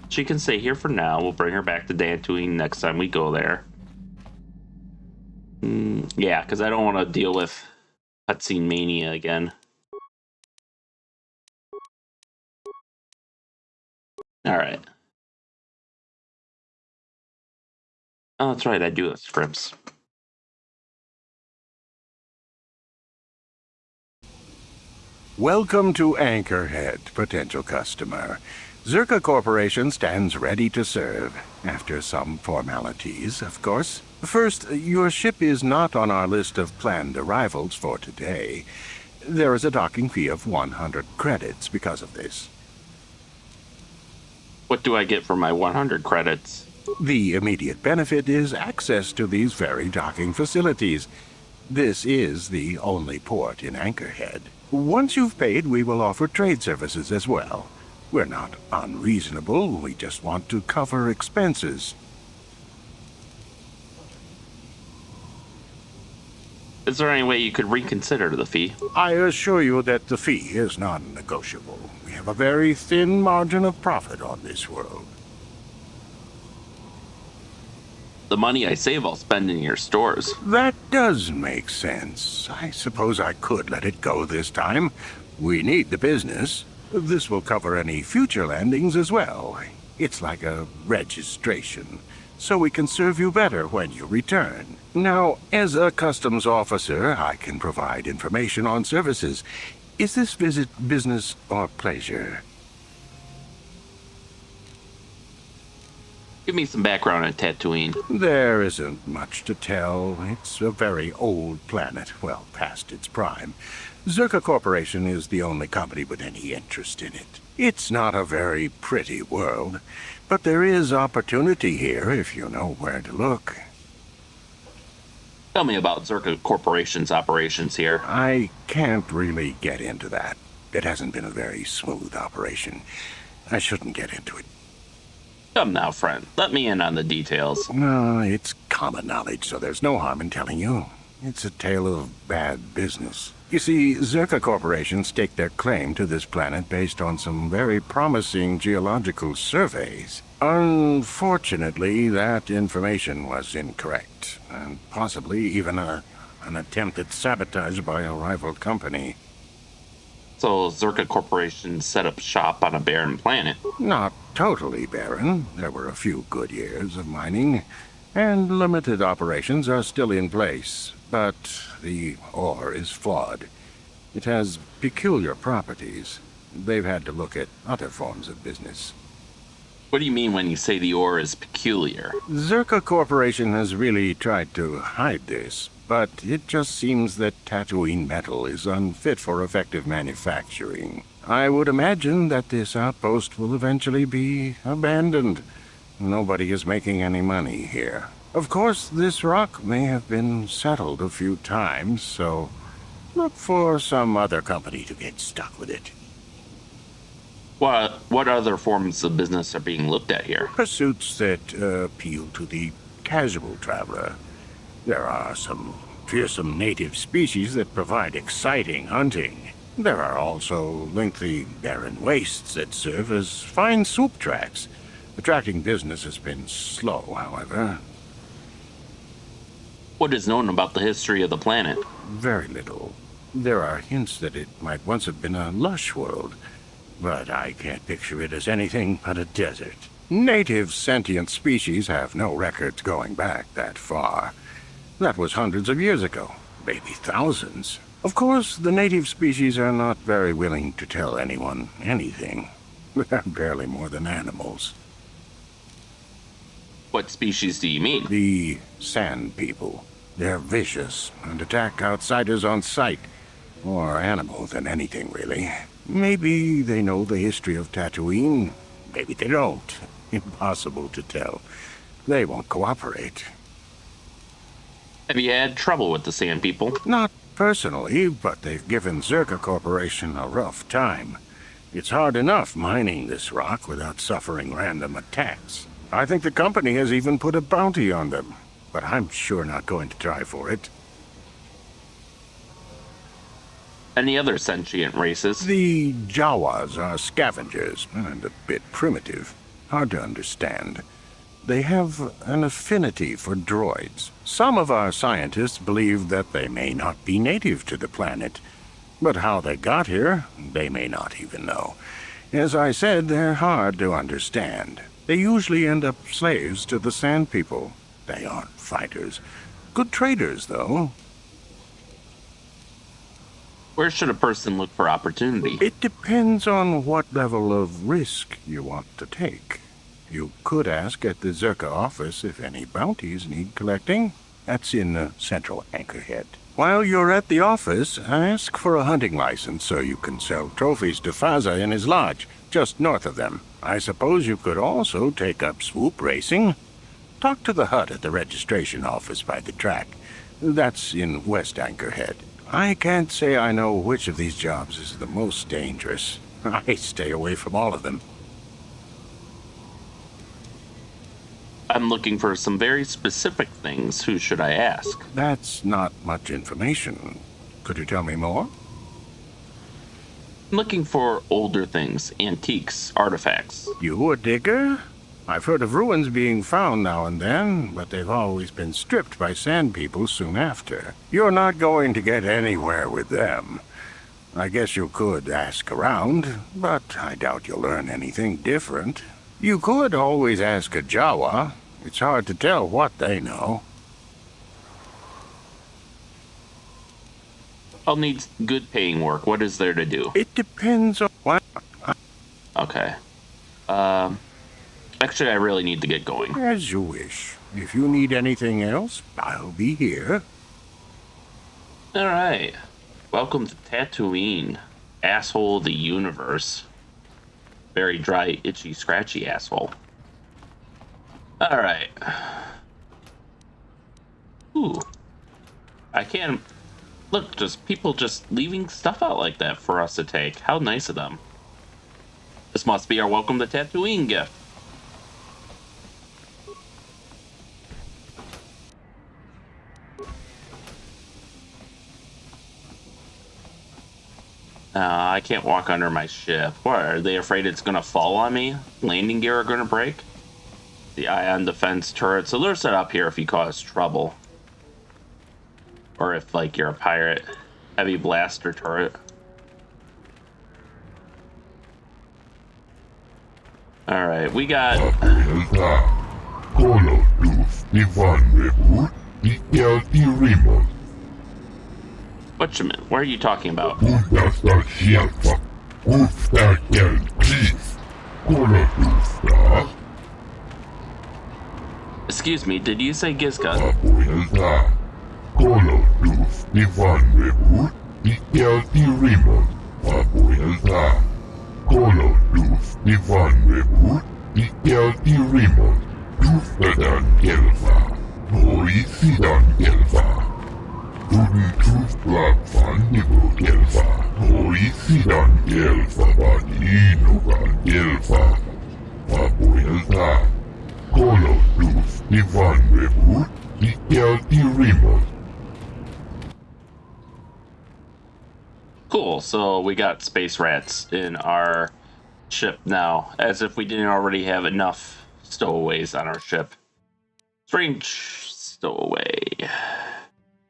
she can stay here for now. We'll bring her back to Dantoonie next time we go there. Yeah, because I don't want to deal with cutscene mania again. Alright. Oh, that's right, I do have scripts. Welcome to Anchorhead, potential customer. Zerka Corporation stands ready to serve, after some formalities, of course. First, your ship is not on our list of planned arrivals for today. There is a docking fee of 100 credits because of this. What do I get for my 100 credits? The immediate benefit is access to these very docking facilities. This is the only port in Anchorhead. Once you've paid, we will offer trade services as well. We're not unreasonable, we just want to cover expenses. Is there any way you could reconsider the fee? I assure you that the fee is non-negotiable. We have a very thin margin of profit on this world. The money I save I'll spend in your stores. That does make sense. I suppose I could let it go this time. We need the business. This will cover any future landings as well. It's like a registration, so we can serve you better when you return. Now, as a customs officer, I can provide information on services. Is this visit business or pleasure? Give me some background on Tatooine. There isn't much to tell. It's a very old planet, well past its prime. Zerka Corporation is the only company with any interest in it. It's not a very pretty world, but there is opportunity here if you know where to look. Tell me about Zerka Corporation's operations here. I can't really get into that. It hasn't been a very smooth operation. I shouldn't get into it. Come now, friend. Let me in on the details. No, it's common knowledge, so there's no harm in telling you. It's a tale of bad business. You see, Zerka Corporation staked their claim to this planet based on some very promising geological surveys. Unfortunately, that information was incorrect, and possibly even an attempt at sabotage by a rival company. So Zerka Corporation set up shop on a barren planet? Not totally barren. There were a few good years of mining, and limited operations are still in place. But the ore is flawed. It has peculiar properties. They've had to look at other forms of business. What do you mean when you say the ore is peculiar? Zerka Corporation has really tried to hide this, but it just seems that Tatooine metal is unfit for effective manufacturing. I would imagine that this outpost will eventually be abandoned. Nobody is making any money here. Of course, this rock may have been settled a few times, so look for some other company to get stuck with it. What other forms of business are being looked at here? Pursuits that appeal to the casual traveler. There are some fearsome native species that provide exciting hunting. There are also lengthy barren wastes that serve as fine soup tracks. Attracting business has been slow, however. What is known about the history of the planet? Very little. There are hints that it might once have been a lush world, but I can't picture it as anything but a desert. Native sentient species have no records going back that far. That was hundreds of years ago, maybe thousands. Of course, the native species are not very willing to tell anyone anything. They're barely more than animals. What species do you mean? The Sand People. They're vicious and attack outsiders on sight. More animal than anything, really. Maybe they know the history of Tatooine. Maybe they don't. Impossible to tell. They won't cooperate. Have you had trouble with the Sand People? Not personally, but they've given Zerka Corporation a rough time. It's hard enough mining this rock without suffering random attacks. I think the company has even put a bounty on them, but I'm sure not going to try for it. Any other sentient races? The Jawas are scavengers, and a bit primitive. Hard to understand. They have an affinity for droids. Some of our scientists believe that they may not be native to the planet, but how they got here, they may not even know. As I said, they're hard to understand. They usually end up slaves to the Sand People. They aren't fighters. Good traders, though. Where should a person look for opportunity? It depends on what level of risk you want to take. You could ask at the Zerka office if any bounties need collecting. That's in the central anchorhead. While you're at the office, ask for a hunting license so you can sell trophies to Faza in his lodge, just north of them. I suppose you could also take up swoop racing. Talk to the hut at the registration office by the track. That's in West Anchorhead. I can't say I know which of these jobs is the most dangerous. I stay away from all of them. I'm looking for some very specific things. Who should I ask? That's not much information. Could you tell me more? I'm looking for older things, antiques, artifacts. You a digger? I've heard of ruins being found now and then, but they've always been stripped by Sand People soon after. You're not going to get anywhere with them. I guess you could ask around, but I doubt you'll learn anything different. You could always ask a Jawa. It's hard to tell what they know. I'll need good paying work. What is there to do? It depends on what... Okay. Actually, I really need to get going. As you wish. If you need anything else, I'll be here. Alright. Welcome to Tatooine. Asshole of the universe. Very dry, itchy, scratchy asshole. Alright. Ooh. I can't... Look, just people just leaving stuff out like that for us to take. How nice of them. This must be our welcome to Tatooine gift. I can't walk under my ship. What, are they afraid it's gonna fall on me? Landing gear are gonna break? The ion defense turrets, so they're set up here if you cause trouble. Or if, like, you're a pirate. Heavy blaster turret. Alright, we got... What you mean? What are you talking about? Excuse me, did you say Gizka? Cool, so we got space rats in our ship now, as if we didn't already have enough stowaways on our ship. Strange stowaway.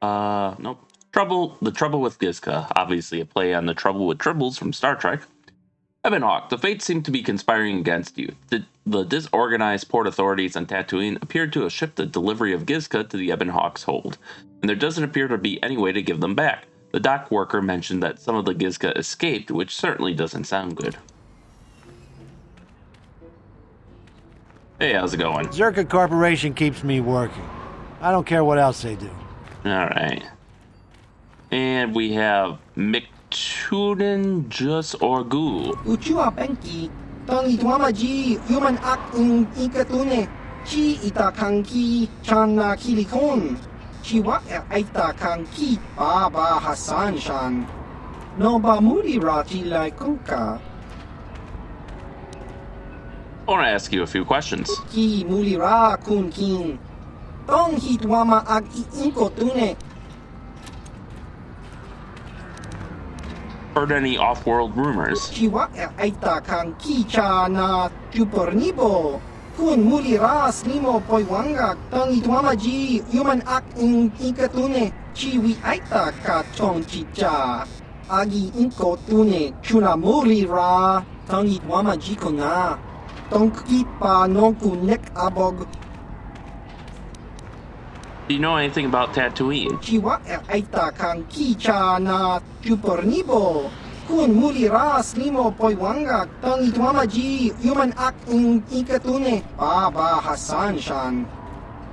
Nope. The Trouble with Gizka. Obviously a play on the Trouble with Tribbles from Star Trek. Ebonhawk, the fates seem to be conspiring against you. The disorganized port authorities on Tatooine appear to have shipped the delivery of Gizka to the Ebonhawk's hold, and there doesn't appear to be any way to give them back. The dock worker mentioned that some of the Gizka escaped, which certainly doesn't sound good. Hey, how's it going? Zerka Corporation keeps me working. I don't care what else they do. Alright. And we have McTunen Just Orgul. Uchua Penki, Tangi Tuamaji, Human Act in Ikatune, Chi Itakanki, Chana Kilikon, Chiwa Aitakanki, Baba Hassan Shan, Noba Muri Rati Laikunka. I want to ask you a few questions. Ki Mulira Kun King, Tong Hitwama Ag Inkotune. Heard any off-world rumors? Chiwa Aitakan Kicha na Chupornibo. Kun Muliras Nimo Poiwanga Tong Itwamaji Human Act in Ikatune Chiwi Aitaka Chong Chicha Agi Inkotune Chuna Mulira Tong Itwamaji Kona Tong Kipa Nonku Nek Abog. Do you know anything about Tatooine? Chiwa Aitakan Kicha na Chupornibo. Kun Muliras Nimo Poiwanga Tong Itwamaji Human Act in Ikatune Baba Hassan Shan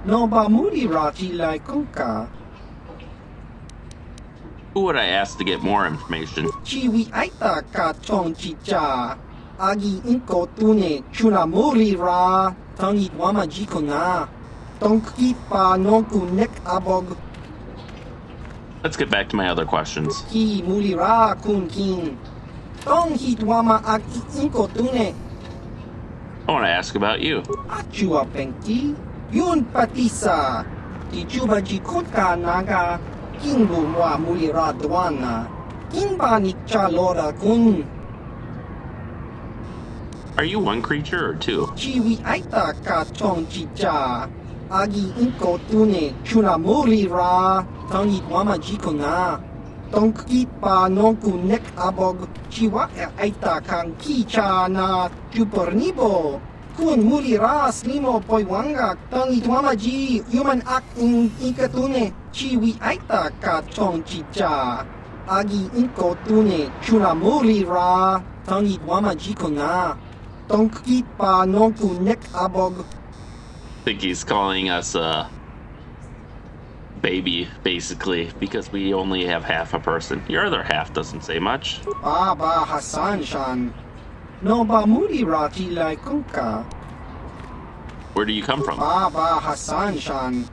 Noba Mulirati Laikunka. Who would I ask to get more information? Chiwi Aitaka Chong Chicha Agi Inkotune Chuna Mulira Tong Itwamaji Kona Tong Kipa Nonku Nek Abog. Let's get back to my other questions. Ki Mulira Kun King Tong Hitwama Ag Inkotune I want to ask about you. Achua Penki Yun Patisa Tichuba Jikutka Naga Kingu Wa Mulira Dwana Kimba Nikcha Lora Kun. Are you one creature or two? Chiwi Aita Ka Chong Chicha Agi Inkotune Chuna Mulira Tong Itwamaji Kona Tong Kipa Nonku Nek Abog Chiwa Aita Kang Kicha na Chupornibo Kun Muliras Nimo Poiwanga Tong Itwamaji Human Act in Ikatune Chiwi Aita Ka Chong Chicha Agi Inkotune Chuna Mulira Tong Itwamaji Kona Tong Kipa Nonku Nek Abog. I think he's calling us baby, basically, because we only have half a person. Your other half doesn't say much. Baba Hassan Shan Noba Mulirati Laikunka. Where do you come from? Baba Hassan Shan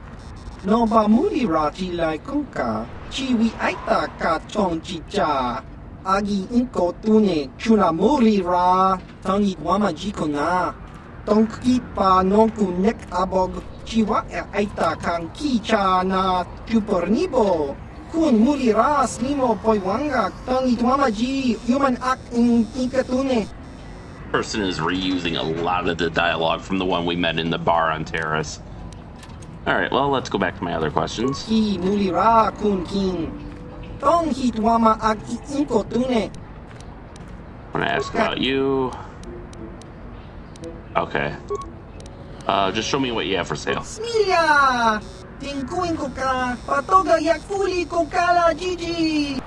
Noba Mulirati Laikunka. Chiwi Aita Ka Chong Chicha Agi Inkotune Chuna Mulira Tong Itwamaji Kona Tong Kipa Nonku Nek Abog Chiwa Aita Kang Kicha na Chupornibo Kun Muliras Nimo Poiwanga Tong Itwamaji Human Act in Ikatune. Person is reusing a lot of the dialogue from the one we met in the bar on Terrace. Alright, well, let's go back to my other questions. Ki Mulira Kun King Tong Hitwama Ag Inkotune. I want to ask about you. Okay. Just show me what you have for sale. Smilia! Tingkuin ko ka! Patoga yakfuli ko kala Gigi!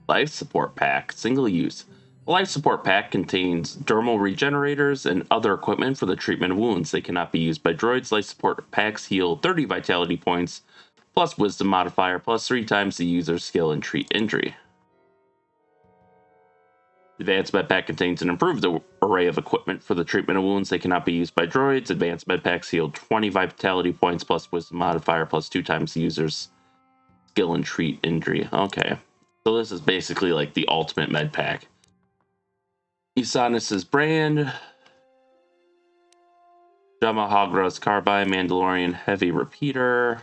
Life Support Pack, single use. The Life Support Pack contains dermal regenerators and other equipment for the treatment of wounds. They cannot be used by droids. Life Support Packs heal 30 vitality points, plus Wisdom modifier, plus 3 times the user's skill and treat injury. The Advanced Med Pack contains an improved array of equipment for the treatment of wounds. They cannot be used by droids. Advanced Med Packs heal 20 vitality points, plus Wisdom modifier, plus 2 times the user's skill and treat injury. Okay. So this is basically like the ultimate med pack. Isanis's brand. Jamahagra's Carbine, Mandalorian Heavy Repeater.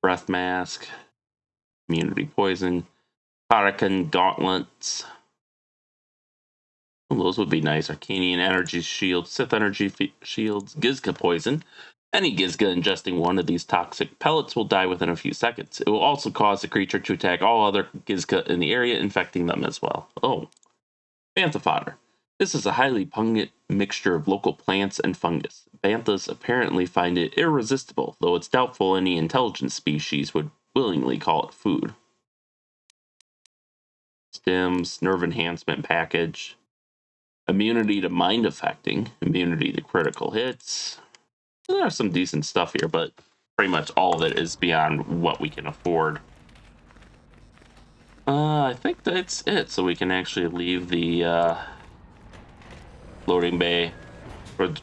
Breath Mask. Immunity Poison. Karakan Gauntlets. Well, those would be nice. Arcanian Energy Shield. Sith Energy Shields. Gizka Poison. Any Gizga ingesting one of these toxic pellets will die within a few seconds. It will also cause the creature to attack all other Gizga in the area, infecting them as well. Oh. Bantha fodder. This is a highly pungent mixture of local plants and fungus. Banthas apparently find it irresistible, though it's doubtful any intelligent species would willingly call it food. Stems, nerve enhancement package, immunity to mind affecting, immunity to critical hits. There's some decent stuff here, but pretty much all of it is beyond what we can afford. I think that's it, so we can actually leave the loading bay. Or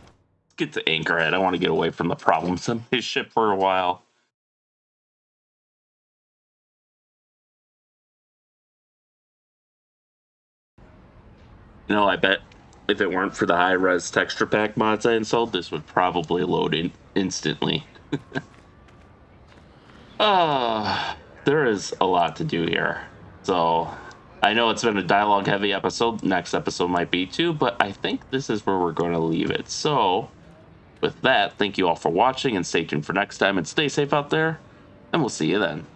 get to Anchorhead. I want to get away from the problems on his ship for a while. You know, I bet if it weren't for the high-res texture pack mods I installed, this would probably load in instantly. There is a lot to do here. So, I know it's been a dialogue-heavy episode. Next episode might be too, but I think this is where we're going to leave it. So, with that, thank you all for watching, and stay tuned for next time, and stay safe out there, and we'll see you then.